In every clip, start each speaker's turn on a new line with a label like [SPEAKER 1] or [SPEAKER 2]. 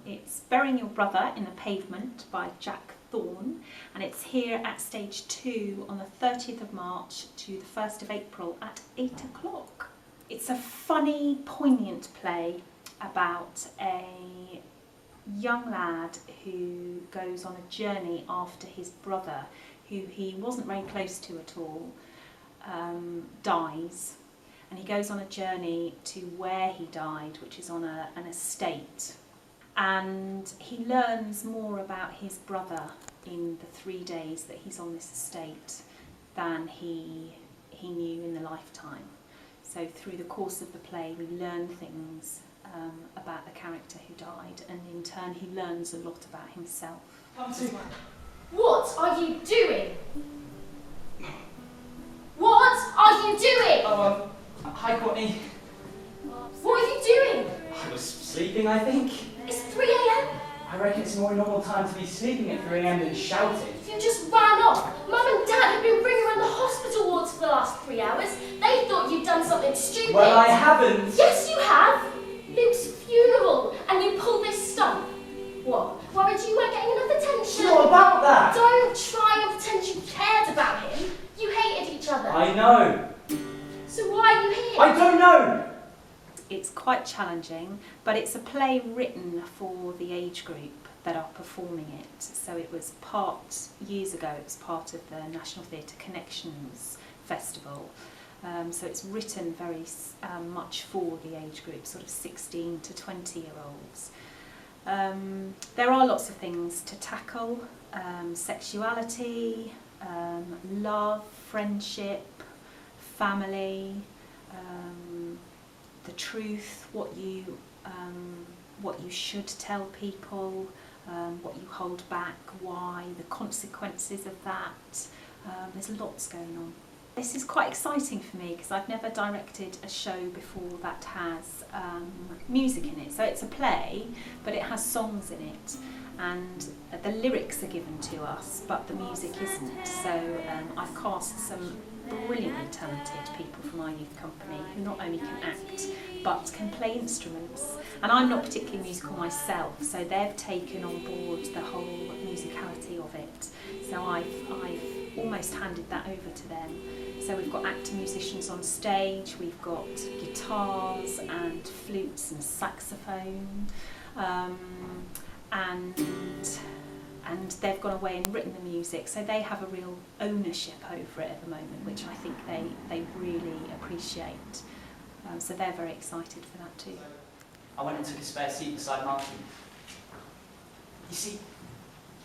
[SPEAKER 1] It's Burying Your Brother in the Pavement by Jack Thorne, and it's here at stage 2 on the 30th of March to the 1st of April at 8 o'clock. It's a funny, poignant play about a young lad who goes on a journey after his brother, who he wasn't very close to at all, dies. And he goes on a journey to where he died, which is on an estate. And he learns more about his brother in the 3 days that he's on this estate than he knew in the lifetime. So through the course of the play we learn things about the character who died, and in turn he learns a lot about himself as well.
[SPEAKER 2] What are you doing? What are you doing?
[SPEAKER 3] Oh, hi Courtney.
[SPEAKER 2] What are you doing?
[SPEAKER 3] I was sleeping, I think.
[SPEAKER 2] It's 3 a.m.
[SPEAKER 3] I reckon it's a more normal time to be sleeping at 3 a.m. than shouting.
[SPEAKER 2] You just ran off. Mum and Dad have been bringing around the hospital wards for the last 3 hours. They thought you'd done something stupid.
[SPEAKER 3] Well, I haven't.
[SPEAKER 2] Yes, you have. Luke's funeral, and you pulled this stunt. What? Worried you weren't getting enough attention?
[SPEAKER 3] It's not about that.
[SPEAKER 2] Don't try and pretend you cared about him. You hated each other.
[SPEAKER 3] I know.
[SPEAKER 2] So why are you here?
[SPEAKER 3] I don't know.
[SPEAKER 1] It's quite challenging, but it's a play written for the age group that are performing it. So it was years ago, it was part of the National Theatre Connections Festival. So it's written very much for the age group, sort of 16 to 20-year-olds. There are lots of things to tackle: sexuality, love, friendship, family, the truth, what you should tell people, what you hold back, why, the consequences of that. There's lots going on. This is quite exciting for me because I've never directed a show before that has music in it. So it's a play, but it has songs in it, and the lyrics are given to us, but the music isn't. So I've cast some brilliantly talented people from our youth company who not only can act but can play instruments. And I'm not particularly musical myself, so they've taken on board the whole musicality of it. So I've almost handed that over to them. So we've got actor musicians on stage, we've got guitars and flutes and saxophone, and they've gone away and written the music, so they have a real ownership over it at the moment, which I think they really appreciate. So they're very excited for that too.
[SPEAKER 3] I went and took a spare seat beside Martin. You see,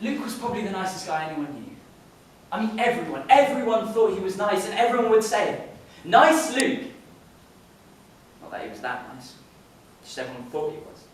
[SPEAKER 3] Luke was probably the nicest guy anyone knew. I mean, everyone thought he was nice, and everyone would say it. Nice Luke! Not that he was that nice, just everyone thought he was.